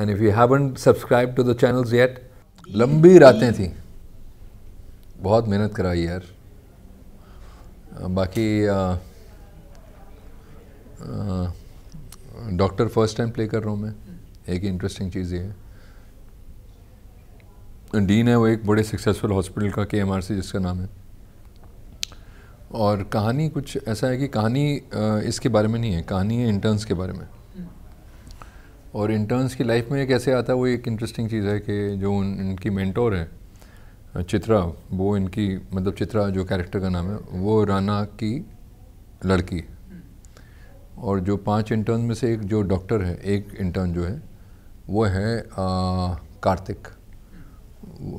And if you haven't subscribe to the channels yet, लंबी रातें थी, बहुत मेहनत कराई यार। बाकी डॉक्टर फर्स्ट टाइम प्ले कर रहा हूँ मैं। एक इंटरेस्टिंग चीज़ ये है, डीन है वो एक बड़े सक्सेसफुल हॉस्पिटल का, KMRC जिसका नाम है। और कहानी कुछ ऐसा है कि कहानी इसके बारे में नहीं है, कहानी है इंटर्न्स के बारे में। और इंटर्न्स की लाइफ में कैसे आता है वो एक इंटरेस्टिंग चीज़ है कि जो इनकी मेंटोर है चित्रा, वो इनकी मतलब चित्रा जो कैरेक्टर का नाम है वो राना की लड़की है। और जो 5 इंटर्न में से एक जो डॉक्टर है, एक इंटर्न जो है वो है कार्तिक,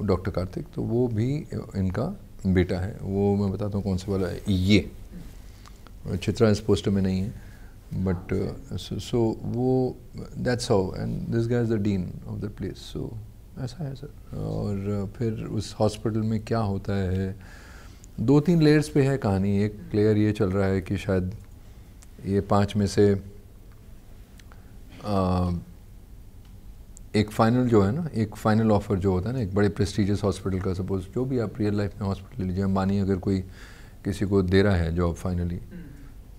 डॉक्टर कार्तिक। तो वो भी इनका बेटा है। वो मैं बताता हूँ कौन सा वाला है, ये चित्रा इस पोस्टर में नहीं है, बट सो वो that's how, and this guy is the dean of the place. So ऐसा है सर। और फिर उस हॉस्पिटल में क्या होता है, 2-3 लेयर्स पे है कहानी। एक लेयर ये चल रहा है कि शायद ये 5 में से एक फाइनल जो है ना, एक फाइनल ऑफर जो होता है ना एक बड़े प्रेस्टीजियस हॉस्पिटल का, सपोज जो भी आप रियल लाइफ में हॉस्पिटल ले लीजिए, मानिए अगर कोई किसी को दे रहा है जॉब फाइनली,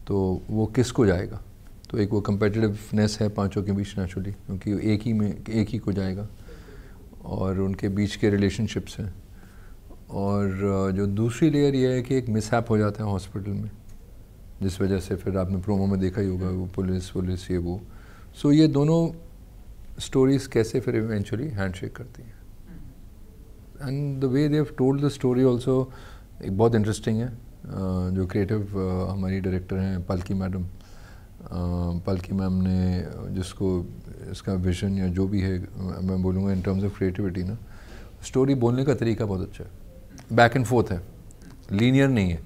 तो वो किसको जाएगा? तो एक वो कंपेटिटिवनेस है 5 के बीच नेचुरली, क्योंकि एक ही को जाएगा, और उनके बीच के रिलेशनशिप्स हैं। और जो दूसरी लेयर ये है कि एक मिसहैप हो जाता है हॉस्पिटल में, जिस वजह से फिर आपने प्रोमो में देखा ही होगा वो पुलिस ये वो। सो ये दोनों स्टोरीज कैसे फिर इवेंचुअली हैंडशेक करती हैं, and the way they have told the story also एक बहुत इंटरेस्टिंग है। जो क्रिएटिव हमारी डायरेक्टर हैं पलकी मैडम, पलकी मैम ने जिसको इसका विजन या जो भी है, मैं बोलूँगा इन टर्म्स ऑफ क्रिएटिविटी ना, स्टोरी बोलने का तरीका बहुत अच्छा है, बैक एंड फोर्थ है, लीनियर नहीं है।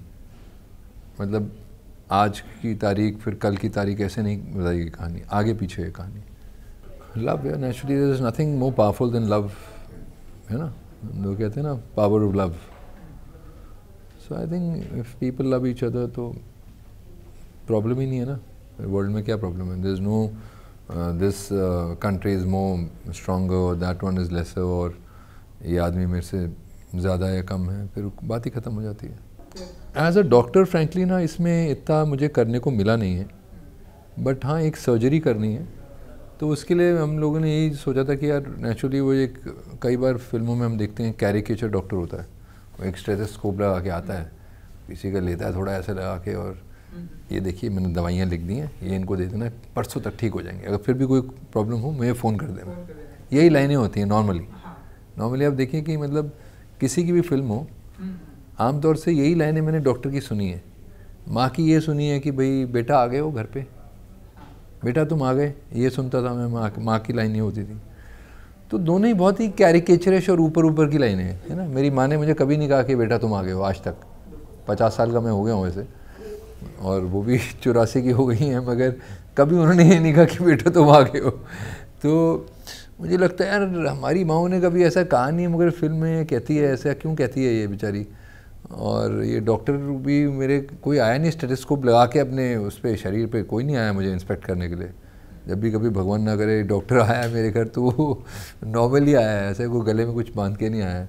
मतलब आज की तारीख फिर कल की तारीख ऐसे नहीं बताएगी कहानी, आगे पीछे है कहानी। लव है naturally, there is nothing more powerful than love, है ना, लोग कहते हैं ना power of love. So I think if people love each other तो प्रॉब्लम ही नहीं है ना, वर्ल्ड में क्या प्रॉब्लम है? There is no this country is more stronger और दैट वन इज़ लेसर, और ये आदमी मेरे से ज़्यादा या कम है, फिर बात ही ख़त्म हो जाती है। एज अ डॉक्टर फ्रैंकली ना इसमें इतना मुझे करने को मिला नहीं है, बट हाँ एक सर्जरी करनी है, तो उसके लिए हम लोगों ने यही सोचा था कि यार नेचुरली वो एक, कई बार फिल्मों में हम देखते हैं कैरिकेचर डॉक्टर होता है, वो एक स्टेथोस्कोप लगा के आता है, किसी का लेता है थोड़ा ऐसे लगा के, और ये देखिए मैंने दवाइयाँ लिख दी हैं, ये इनको दे देना, परसों तक ठीक हो जाएंगे, अगर फिर भी कोई प्रॉब्लम हो मुझे फ़ोन कर देना। यही लाइनें होती हैं नॉर्मली आप देखिए कि मतलब किसी की भी फिल्म हो, आमतौर से यही लाइनें मैंने डॉक्टर की सुनी है। माँ की ये सुनी है कि भाई बेटा आ गए हो घर पे, बेटा तुम आ गए, ये सुनता था मैं, माँ की लाइन ये होती थी। तो दोनों ही बहुत ही कैरिकेचरिश और ऊपर की लाइनें हैं, है ना। मेरी माँ ने मुझे कभी नहीं कहा कि बेटा तुम आ गए हो, आज तक 50 साल का मैं हो गया हूँ वैसे, और वो भी 84 की हो गई हैं, मगर कभी उन्होंने ये नहीं कहा कि बेटा तुम आ गए हो। तो मुझे लगता है यार हमारी माँओं ने कभी ऐसा कहा नहीं, मगर फिल्म में कहती है, ऐसा क्यों कहती है ये बेचारी। और ये डॉक्टर भी मेरे कोई आया नहीं स्टेथोस्कोप लगा के अपने उस पर शरीर पे, कोई नहीं आया मुझे इंस्पेक्ट करने के लिए। जब भी कभी भगवान ना करे डॉक्टर आया है मेरे घर तो वो नॉर्मली आया है, ऐसे कोई गले में कुछ बांध के नहीं आया है।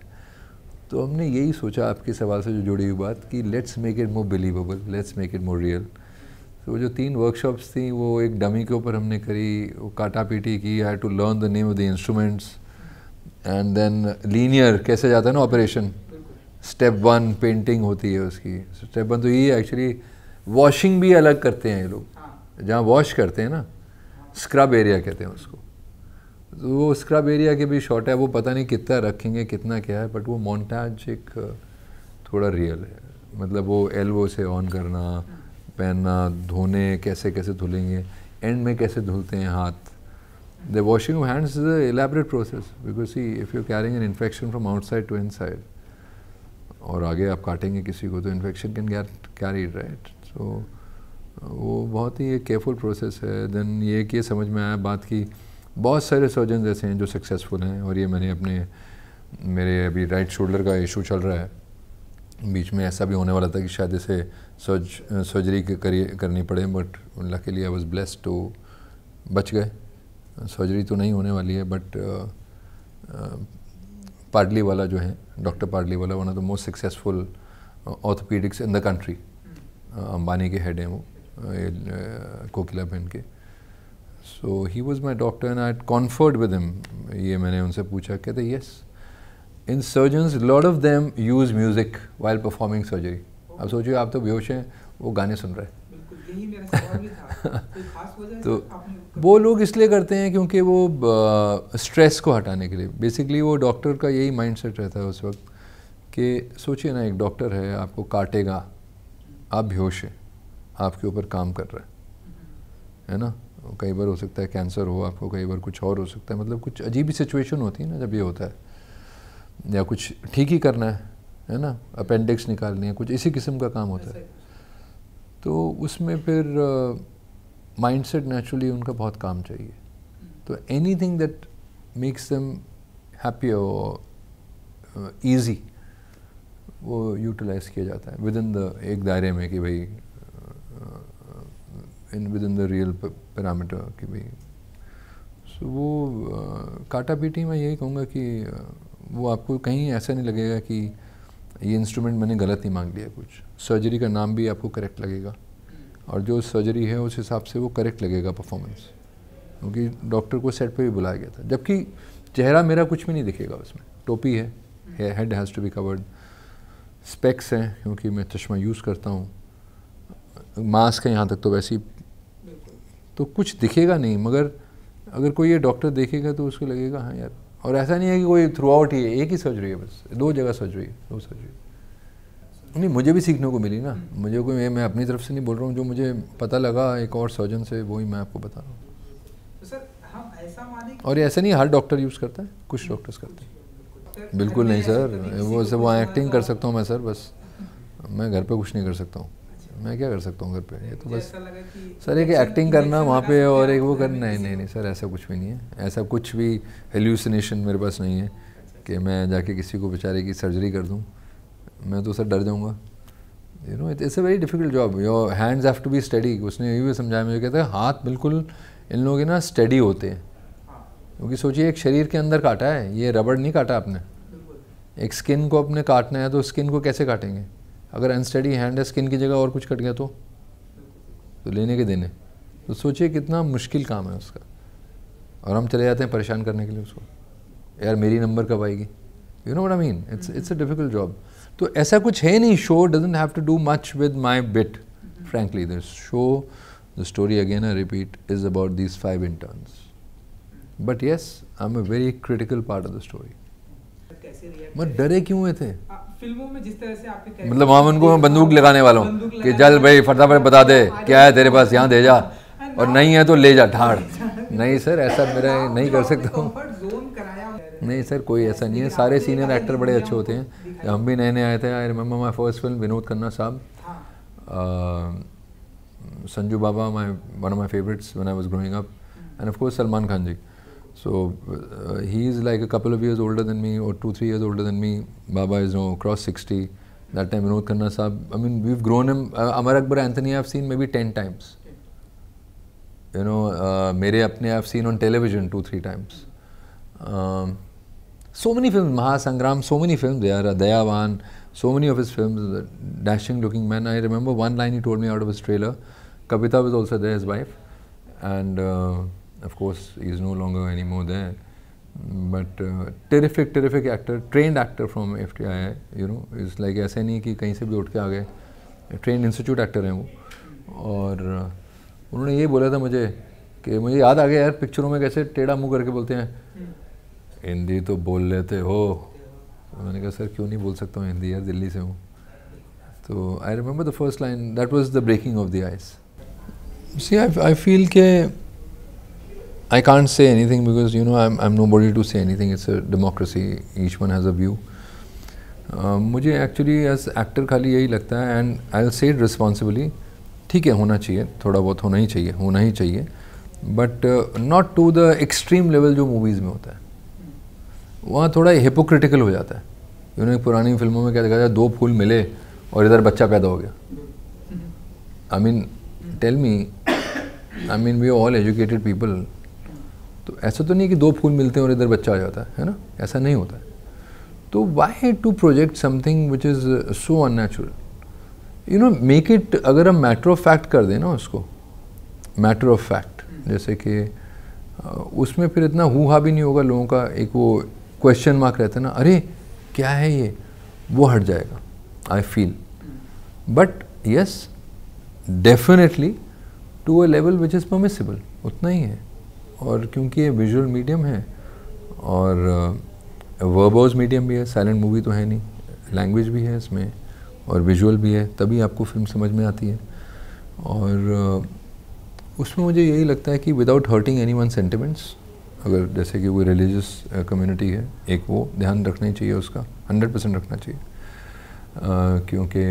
तो हमने यही सोचा आपके सवाल से जो जुड़ी हुई बात कि let's make it more believable, let's make it more real. तो जो 3 वर्कशॉप्स थी वो एक डमी के ऊपर हमने करी, वो काटा पीटी की, I had to learn the name of the instruments, and then linear कैसे जाता है ना ऑपरेशन, स्टेप 1 पेंटिंग होती है उसकी, स्टेप 1 तो ये एक्चुअली वॉशिंग भी अलग करते हैं ये लोग, जहाँ वॉश करते हैं ना, स्क्रब एरिया कहते हैं उसको, तो वो स्क्रब एरिया के भी शॉट है, वो पता नहीं कितना रखेंगे कितना क्या है, बट वो मोन्टाज एक थोड़ा रियल है। मतलब वो एल्बो से ऑन करना, पहनना, धोने कैसे कैसे धुलेंगे, एंड में कैसे धुलते हैं हाथ, the washing of hands is a elaborate process, because see if you carrying an infection from outside to inside, और आगे आप काटेंगे किसी को तो infection can get carried, right. So वो बहुत ही एक केयरफुल प्रोसेस है। देन ये कि समझ में आया बात की बहुत सारे सर्जन ऐसे हैं जो सक्सेसफुल हैं, और ये मैंने अपने, मेरे अभी राइट शोल्डर का इशू चल रहा है, बीच में ऐसा भी होने वाला था कि शायद इसे सर्जरी करनी पड़े, but luckily I was blessed तो बच गए। सर्जरी तो नहीं होने वाली है, बट पाडली वाला जो है, डॉक्टर पाडली वाला, one of the most successful orthopaedics in the country, Ambani के हेड हैं वो, कोकिला बहन के. So he was my doctor and I conferred with him. ये मैंने उनसे पूछा, कहते yes, in surgeons lot of them use music while performing surgery. अब सोचिए, आप तो बेहोश हैं, वो गाने सुन रहे हैं. यही मेरा सवाल भी था. कोई खास वजह तो वो लोग इसलिए करते हैं क्योंकि वो स्ट्रेस को हटाने के लिए, बेसिकली वो डॉक्टर का यही माइंडसेट रहता है उस वक्त कि सोचिए ना, एक डॉक्टर है, आपको काटेगा, आप बेहोश हैं, आपके ऊपर काम कर रहा है ना. कई बार हो सकता है कैंसर हो आपको, कई बार कुछ और हो सकता है, मतलब कुछ अजीब ही सिचुएशन होती है ना जब ये होता है, या कुछ ठीक ही करना है ना, अपेंडिक्स निकालनी है, कुछ इसी किस्म का काम होता है. तो उसमें फिर माइंडसेट नेचुरली उनका बहुत काम चाहिए. तो anything that makes them happy और ईजी, वो यूटिलाइज किया जाता है विद इन द एक दायरे में कि भाई with in the real parameter कि भाई. सो वो काटा पीटी में यही कहूँगा कि वो आपको कहीं ऐसा नहीं लगेगा कि ये इंस्ट्रूमेंट मैंने गलत नहीं मांग लिया. कुछ सर्जरी का नाम भी आपको करेक्ट लगेगा, और जो सर्जरी है उस हिसाब से वो करेक्ट लगेगा परफॉर्मेंस, क्योंकि डॉक्टर को सेट पे भी बुलाया गया था. जबकि चेहरा मेरा कुछ भी नहीं दिखेगा उसमें, टोपी है, head has to be covered, specs हैं क्योंकि मैं चश्मा यूज़ करता हूँ, मास्क है यहाँ तक तो वैसे ही, तो कुछ दिखेगा नहीं. मगर अगर कोई ये डॉक्टर देखेगा तो उसको लगेगा हाँ यार. और ऐसा नहीं है कि कोई थ्रू आउट ही है, एक ही सर्जरी है बस, 2 जगह सर्जरी है, 2 सर्जरी. नहीं, मुझे भी सीखने को मिली ना, मुझे कोई, मैं अपनी तरफ से नहीं बोल रहा हूँ, जो मुझे पता लगा एक और सर्जन से, वही मैं आपको बता रहा हूँ. तो सर हम ऐसा माने, और ये ऐसा नहीं हर डॉक्टर यूज़ करता है, कुछ डॉक्टर्स करते हैं. बिल्कुल नहीं सर, वो एक्टिंग कर सकता हूँ मैं सर, बस मैं घर पे कुछ नहीं कर सकता हूँ. मैं क्या कर सकता हूँ घर पे, ये तो बस सर एक एक्टिंग करना वहाँ पे और एक वो करना. नहीं सर, ऐसा कुछ भी नहीं है, ऐसा कुछ भी हेल्यूसिनेशन मेरे पास नहीं है कि मैं जाके किसी को बेचारे की सर्जरी कर दूँ. मैं तो सर डर जाऊँगा. You know, it's a very difficult job. Your hands have to be study. उसने ये भी समझाया मुझे, कहता है हाथ बिल्कुल इन लोगों के ना स्टडी होते हैं, क्योंकि सोचिए एक शरीर के अंदर काटा है, ये रबड़ नहीं काटा आपने. एक स्किन को अपने काटना है तो स्किन को कैसे काटेंगे? अगर अनस्टडी हैंड है, स्किन की जगह और कुछ कट गया तो लेने के देने. तो सोचिए कितना मुश्किल काम है उसका, और हम चले जाते हैं परेशान करने के लिए उसको, यार मेरी नंबर कब आएगी. You know what I mean, it's a difficult job. तो ऐसा कुछ है नहीं. Show doesn't have to do much with my bit, frankly. The show, the story again I repeat, is about these 5 interns. But yes, I am a very critical part of the story. मत डरे क्यों हुए थे फिल्मों में जिस तरह से आपके, मतलब वहाँ उनको मैं बंदूक लगाने वाला हूँ कि चल भाई फटाफट बता दे क्या है तेरे पास, यहाँ दे जा, और नहीं है तो ले जा ठाड़. नहीं सर, ऐसा मेरा नहीं कर सकता हूँ. नहीं सर, कोई ऐसा नहीं है. सारे सीनियर एक्टर बड़े अच्छे होते हैं. जब हम भी नए नए आए थे, I remember my first film Vinod Khanna sahab, Sanju Baba, one of my favourites when I was growing up, and of course Salman Khan ji. So he is like a couple of years older than me, or 2-3 years older than me. Baba is now cross 60. That time Vinod Khanna Saab, I mean we've grown him. Amar Akbar Anthony I've seen maybe 10 times. You know, mere apne I've seen on television 2-3 times. So many films, Mahasangram, so many films there. Dayavan, so many of his films, dashing looking man. I remember one line he told me out of his trailer. Kavita was also there, his wife, and of course he is no longer anymore there, but terrific actor, trained actor from FTI. You know, it's like ऐसे नहीं कि कहीं से भी उठ के आ गए, trained institute actor हैं वो. और उन्होंने ये बोला था मुझे कि मुझे याद आ गया यार, पिक्चरों में कैसे टेढ़ा मुंह करके बोलते हैं, हिंदी तो बोल लेते हो. तो मैंने कहा सर क्यों नहीं बोल सकता हूँ हिंदी यार, दिल्ली से हूँ. तो I remember the first line, that was the breaking of the ice. See I feel के I can't say anything because you know I'm nobody to say anything. It's a democracy. Each one has a view. मुझे actually as actor खाली यही लगता है, and I'll say it responsibly. ठीक है, होना चाहिए, थोड़ा बहुत होना ही चाहिए, but not to the extreme level जो movies में होता है. वहाँ थोड़ा hypocritical हो जाता है. You know, पुरानी फिल्मों में क्या दिखाया जाए, 2 फूल मिले और इधर बच्चा पैदा हो गया. I mean, tell me, I mean we are all educated people. तो ऐसा तो नहीं कि 2 फूल मिलते हैं और इधर बच्चा आ जाता है ना, ऐसा नहीं होता है। तो why to project something which is so unnatural, you know, make it, अगर हम मैटर ऑफ फैक्ट कर दें ना उसको, मैटर ऑफ फैक्ट, जैसे कि उसमें फिर इतना हु हा भी नहीं होगा लोगों का, एक वो क्वेश्चन मार्क रहता है ना, अरे क्या है ये, वो हट जाएगा, I feel. But yes, definitely to a level which is permissible, उतना ही है। और क्योंकि ये विजुअल मीडियम है और वर्बोज मीडियम भी है, साइलेंट मूवी तो है नहीं, लैंग्वेज भी है इसमें और विजुअल भी है, तभी आपको फिल्म समझ में आती है। और उसमें मुझे यही लगता है कि without hurting any one sentiments, अगर जैसे कि वो रिलीजियस कम्युनिटी है, एक वो ध्यान रखना ही चाहिए उसका, 100% रखना चाहिए, क्योंकि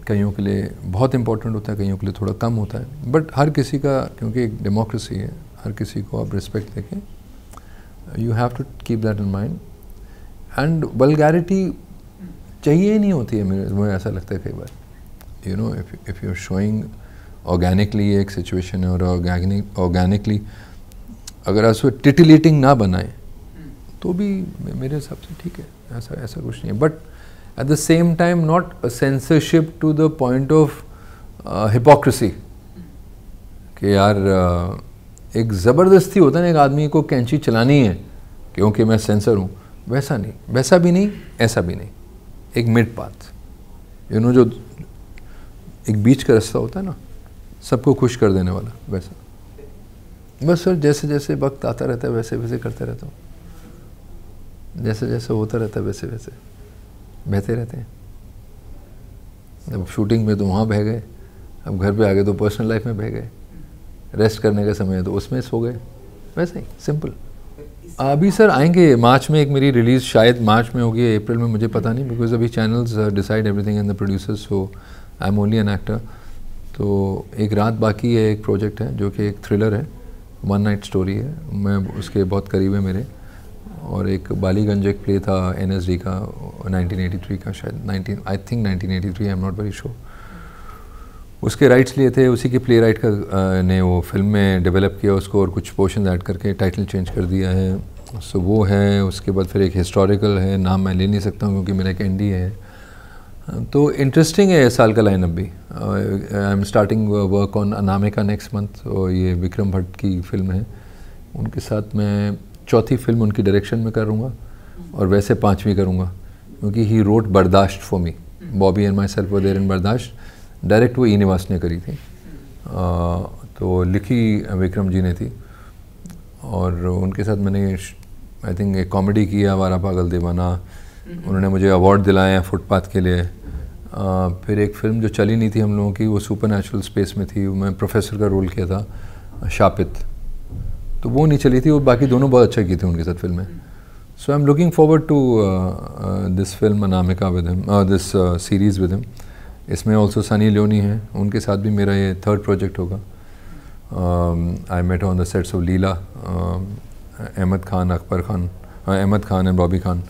कईयों के लिए बहुत इंपॉर्टेंट होता है, कईयों के लिए थोड़ा कम होता है, बट हर किसी का, क्योंकि एक डेमोक्रेसी है, हर किसी को आप रिस्पेक्ट देखें, you have to keep that in mind. And vulgarity चाहिए ही नहीं होती है, मुझे ऐसा लगता है कई बार, you know, if you are showing organically एक सिचुएशन है और ऑर्गेनिकली अगर आप उसको टिटिलेटिंग ना बनाए तो भी मेरे हिसाब से ठीक है, ऐसा कुछ नहीं है। But at the same time not a censorship to the point of hypocrisy, कि यार एक ज़बरदस्ती होता है ना, एक आदमी को कैंची चलानी है क्योंकि मैं सेंसर हूँ, वैसा नहीं, वैसा भी नहीं, ऐसा भी नहीं, एक मिड पाथ, यू नो, जो एक बीच का रास्ता होता है ना, सबको खुश कर देने वाला, वैसा। बस सर, जैसे जैसे वक्त आता रहता है वैसे वैसे करते रहता हूँ, जैसे जैसे होता रहता है वैसे वैसे बहते रहते हैं। अब शूटिंग में तो वहाँ बह गए, अब घर पे आ गए तो पर्सनल लाइफ में बह गए, रेस्ट करने का समय है तो उसमें सो गए, वैसे ही सिंपल। अभी सर आएंगे मार्च में, एक मेरी रिलीज़ शायद मार्च में होगी, अप्रैल में, मुझे पता नहीं, बिकॉज अभी channels decide everything and the producers, so I am only an actor. तो एक रात बाकी है, एक प्रोजेक्ट है जो कि एक थ्रिलर है, 1 नाइट स्टोरी है, मैं उसके बहुत करीब है मेरे। और एक बालीगंज एक प्ले था NSD का 1983 का, शायद I think 1983, I am not very sure, उसके राइट्स लिए थे, उसी के प्ले राइट का ने वो फिल्म में डेवलप किया उसको और कुछ पोर्शन ऐड करके टाइटल चेंज कर दिया है। सो वो है। उसके बाद फिर एक हिस्टोरिकल है, नाम मैं ले नहीं सकता हूँ क्योंकि मेरा एक NDA है। तो इंटरेस्टिंग है इस साल का लाइनअप भी। I am starting work on Anamika next month, और ये विक्रम भट्ट की फिल्म है, उनके साथ मैं चौथी फिल्म उनकी डायरेक्शन में करूँगा और वैसे 5वीं करूँगा, क्योंकि he wrote Bardaasht for me, Bobby and myself were there in Bardaasht, direct वो निवास ने करी थी, तो लिखी विक्रम जी ने थी। और उनके साथ मैंने आई थिंक एक कॉमेडी की, आवारा पागल दीवाना, उन्होंने मुझे अवार्ड दिलाए हैं फुटपाथ के लिए। फिर एक फिल्म जो चली नहीं थी हम लोगों की, वो सुपर नेचुरल स्पेस में थी, मैं प्रोफेसर का रोल किया था, शापित, तो वो नहीं चली थी, वो बाकी दोनों बहुत अच्छा की थी उनके साथ फिल्में। So I am looking forward to this film Anamika with him, this series with him. इसमें ऑल्सो सनी लियोनी है, उनके साथ भी मेरा ये 3rd प्रोजेक्ट होगा। I met on the sets of Leela, Ahmed Khan, Akbar Khan, Ahmed Khan and Bobby Khan.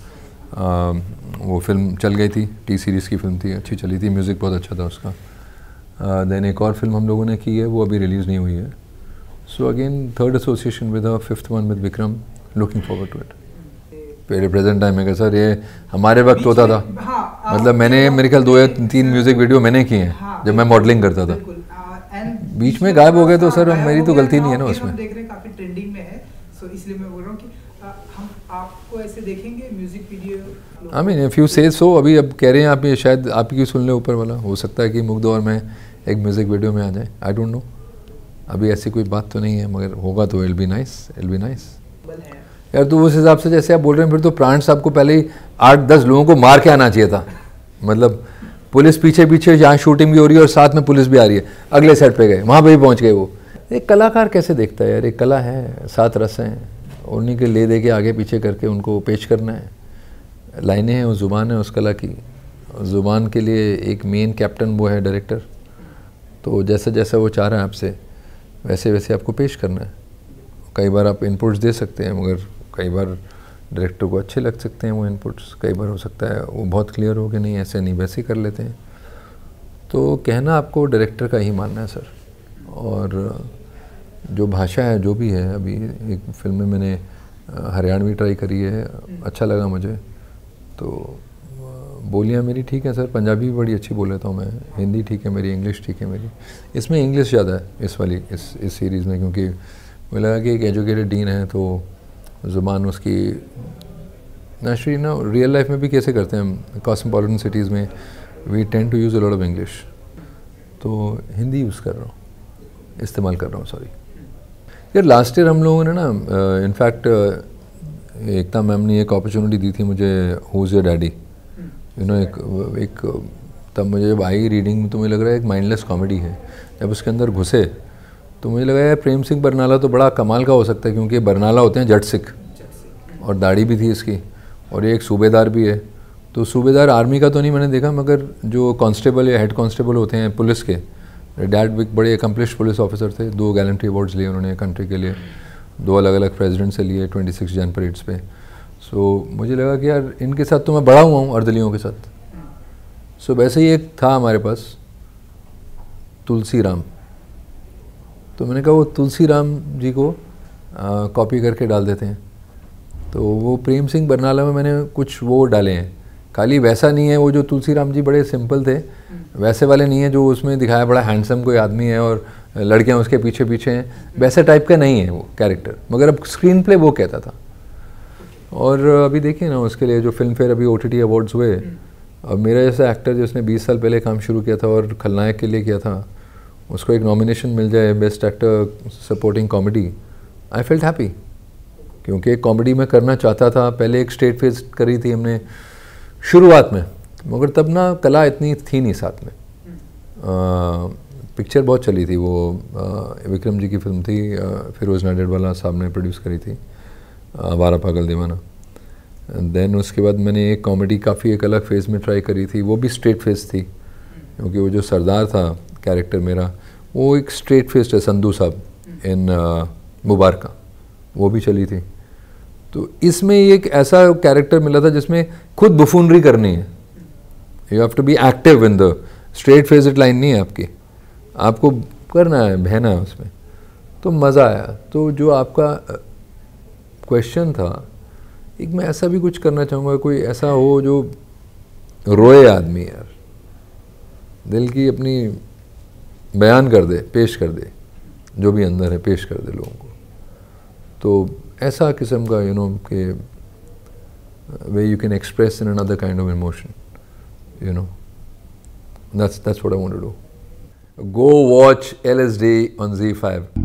वो फिल्म चल गई थी, T सीरीज़ की फिल्म थी, अच्छी चली थी, म्यूज़िक बहुत अच्छा था उसका। देन एक और फिल्म हम लोगों ने की है, वो अभी रिलीज़ नहीं हुई है। So again 3rd association with 5th one with Vikram, looking forward to it. पहले प्रेजेंट टाइम में क्या सर, ये हमारे वक्त होता था, मतलब मैंने मेरे ख्याल 2 या 3 म्यूज़िक वीडियो मैंने किए हैं जब मैं मॉडलिंग करता था। बीच में गायब हो गए तो सर मेरी तो गलती नहीं है ना उसमें। देख रहे हैं काफी ट्रेंडिंग में है, सो इसलिए मैं बोल रहा हूँ कि हम आपको ऐसे देखेंगे music video. I mean if you से सो, अभी अब कह रहे हैं आप, ये शायद आपकी सुन ले ऊपर वाला, हो सकता है कि मुग्ध और मैं एक म्यूज़िक वीडियो में आ जाए, आई डोंट नो, अभी ऐसी कोई बात तो नहीं है, मगर होगा तो it'll be nice, it'll be nice यार। तो उस हिसाब से जैसे आप बोल रहे हैं, फिर तो प्राण साहब को पहले ही 8-10 लोगों को मार के आना चाहिए था, मतलब पुलिस पीछे पीछे जहाँ शूटिंग भी हो रही है और साथ में पुलिस भी आ रही है, अगले सेट पे गए, वहाँ पे भी पहुँच गए। वो एक कलाकार कैसे देखता है यार, एक कला है, 7 रस हैं, उन्हीं के ले दे के आगे पीछे करके उनको पेश करना है, लाइनें हैं, वो ज़ुबान है उस कला की, ज़ुबान के लिए एक मेन कैप्टन वो है डायरेक्टर, तो जैसे जैसा वो चाह रहा है आपसे वैसे वैसे आपको पेश करना है। कई बार आप इनपुट्स दे सकते हैं, मगर कई बार डायरेक्टर को अच्छे लग सकते हैं वो इनपुट्स, कई बार हो सकता है वो बहुत क्लियर हो कि नहीं ऐसे नहीं वैसे ही कर लेते हैं। तो कहना आपको डायरेक्टर का ही मानना है सर, और जो भाषा है जो भी है, अभी एक फिल्म में मैंने हरियाणवी ट्राई करी है, अच्छा लगा मुझे। तो बोलियाँ मेरी ठीक है सर, पंजाबी भी बड़ी अच्छी बोल लेता हूँ मैं, हिंदी ठीक है मेरी, इंग्लिश ठीक है मेरी। इसमें इंग्लिश ज़्यादा है इस वाली इस सीरीज़ में, क्योंकि मुझे लगा कि एक एजुकेटेड डीन है तो ज़ुबान उसकी नेचुरली ना रियल लाइफ में भी कैसे करते हैं हम, कॉस्मोपॉलिटन सिटीज़ में we tend to use a lot of English, तो हिंदी यूज़ कर रहा हूँ, इस्तेमाल कर रहा हूँ, सॉरी। यार लास्ट ईयर हम लोगों ने ना इनफैक्ट एकता मैम ने एक अपॉर्चुनिटी दी थी मुझे, who is your daddy, you know, एक तब मुझे जब आई रीडिंग तो मुझे लग रहा है एक माइंडलेस कॉमेडी है। जब उसके अंदर घुसे तो मुझे लगा यार प्रेम सिंह बरनाला तो बड़ा कमाल का हो सकता है, क्योंकि बरनाला होते हैं जट सिख और दाढ़ी भी थी इसकी, और ये एक सूबेदार भी है। तो सूबेदार आर्मी का तो नहीं मैंने देखा, मगर जो कांस्टेबल या हेड कांस्टेबल होते हैं पुलिस के, डैड बड़े अकम्पलिश्ड पुलिस ऑफिसर थे, 2 गैलेंट्री अवार्ड्स लिए उन्होंने कंट्री के लिए, 2 अलग अलग प्रेसिडेंट से लिए 26 जन परेड्स पे। सो मुझे लगा कि यार इनके साथ तो मैं बड़ा हुआ हूँ अर्दलियों के साथ। सो वैसे ही एक था हमारे पास तुलसी राम, तो मैंने कहा वो तुलसी राम जी को कॉपी करके डाल देते हैं। तो वो प्रेम सिंह बरनाला में मैंने कुछ वो डाले हैं, खाली वैसा नहीं है, वो जो तुलसी राम जी बड़े सिंपल थे वैसे वाले नहीं है जो उसमें दिखाया बड़ा हैंडसम कोई आदमी है और लड़कियां उसके पीछे पीछे हैं, वैसे टाइप का नहीं है वो कैरेक्टर, मगर अब स्क्रीन प्ले वो कहता था। और अभी देखिए ना उसके लिए जो फिल्म फेयर अभी OTT अवार्ड्स हुए, अब मेरा जैसा एक्टर जिसने 20 साल पहले काम शुरू किया था और खलनायक के लिए किया था, उसको एक नॉमिनेशन मिल जाए best actor supporting comedy, I felt happy, क्योंकि एक कॉमेडी में करना चाहता था। पहले एक स्ट्रेट फेस करी थी हमने शुरुआत में, मगर तब ना कला इतनी थी नहीं साथ में। पिक्चर बहुत चली थी वो, विक्रम जी की फिल्म थी, फिरोज़ नाडियाडवाला साहब ने प्रोड्यूस करी थी, आवारा पागल दीवाना। देन उसके बाद मैंने एक कॉमेडी काफ़ी एक अलग फेज़ में ट्राई करी थी, वो भी स्ट्रेट फेस थी, क्योंकि वो जो सरदार था कैरेक्टर मेरा वो एक स्ट्रेट फेस है, संधू साहब इन मुबारका, वो भी चली थी। तो इसमें एक ऐसा कैरेक्टर मिला था जिसमें खुद बुफूनरी करनी है, you have to be active in the straight faced line नहीं है आपकी, आपको करना है, बहना है उसमें, तो मज़ा आया। तो जो आपका क्वेश्चन था, एक मैं ऐसा भी कुछ करना चाहूँगा, कोई ऐसा हो जो रोए आदमी यार, दिल की अपनी बयान कर दे, पेश कर दे, जो भी अंदर है पेश कर दे लोगों को। तो ऐसा किस्म का यू नो कि way you can express in another kind of emotion, you know, that's what I want to do. Go watch LSD on ZEE5.